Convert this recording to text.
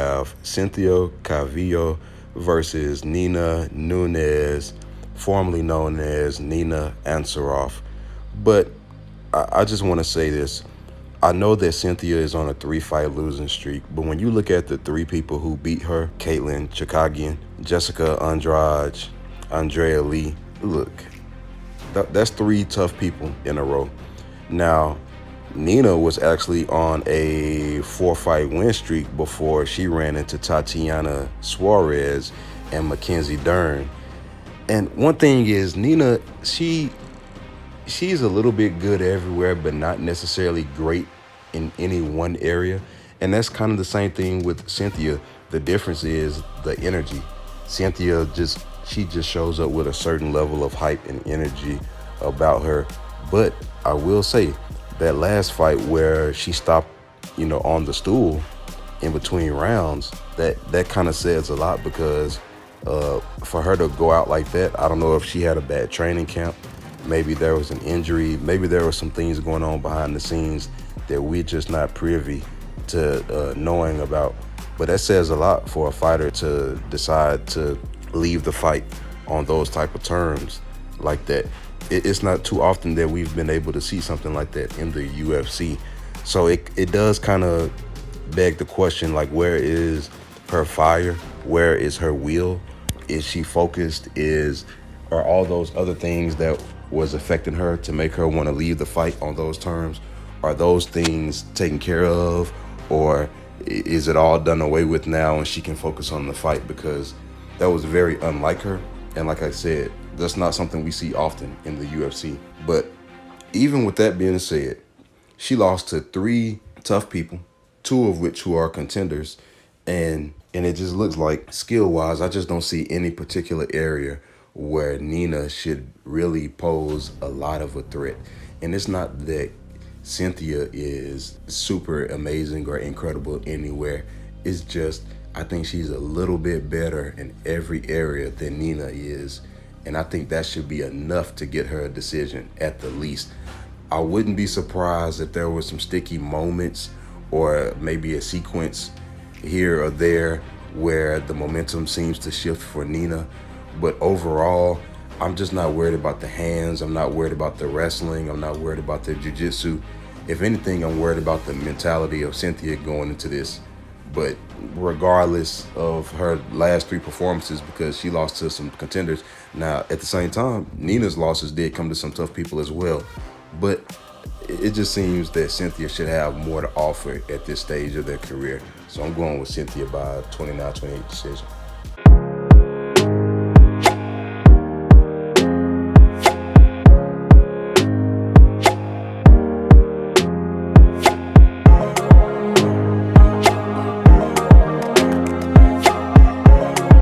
have Cynthia Calvillo versus Nina Nunes, formerly known as Nina Ansaroff. But I just want to say this. I know that Cynthia is on a 3-fight losing streak, but when you look at the 3 people who beat her, Caitlin Chikagian, Jessica Andrade, Andrea Lee, look, that's 3 tough people in a row. Now, Nina was actually on a 4-fight win streak before she ran into Tatiana Suarez and Mackenzie Dern. And one thing is, Nina, she's a little bit good everywhere, but not necessarily great in any one area. And that's kind of the same thing with Cynthia. The difference is the energy. Cynthia she just shows up with a certain level of hype and energy about her. But I will say that last fight where she stopped, on the stool in between rounds, that kind of says a lot, because for her to go out like that, I don't know if she had a bad training camp. Maybe there was an injury. Maybe there were some things going on behind the scenes that we're just not privy to knowing about. But that says a lot for a fighter to decide to leave the fight on those type of terms like that. It's not too often that we've been able to see something like that in the UFC. So it does kind of beg the question, like, where is her fire? Where is her will? Is she focused? Are all those other things that was affecting her to make her want to leave the fight on those terms, are those things taken care of? Or is it all done away with now and she can focus on the fight? Because that was very unlike her. And like I said, that's not something we see often in the UFC. But even with that being said, she lost to 3 tough people, 2 of which who are contenders. And it just looks like, skill-wise, I just don't see any particular area where Nina should really pose a lot of a threat. And it's not that Cynthia is super amazing or incredible anywhere. It's just, I think she's a little bit better in every area than Nina is. And I think that should be enough to get her a decision at the least. I wouldn't be surprised if there were some sticky moments or maybe a sequence here or there where the momentum seems to shift for Nina. But overall, I'm just not worried about the hands. I'm not worried about the wrestling. I'm not worried about the jiu-jitsu. If anything, I'm worried about the mentality of Cynthia going into this. But regardless of her last 3 performances, because she lost to some contenders. Now, at the same time, Nina's losses did come to some tough people as well. But it just seems that Cynthia should have more to offer at this stage of their career. So I'm going with Cynthia by 29-28 decision.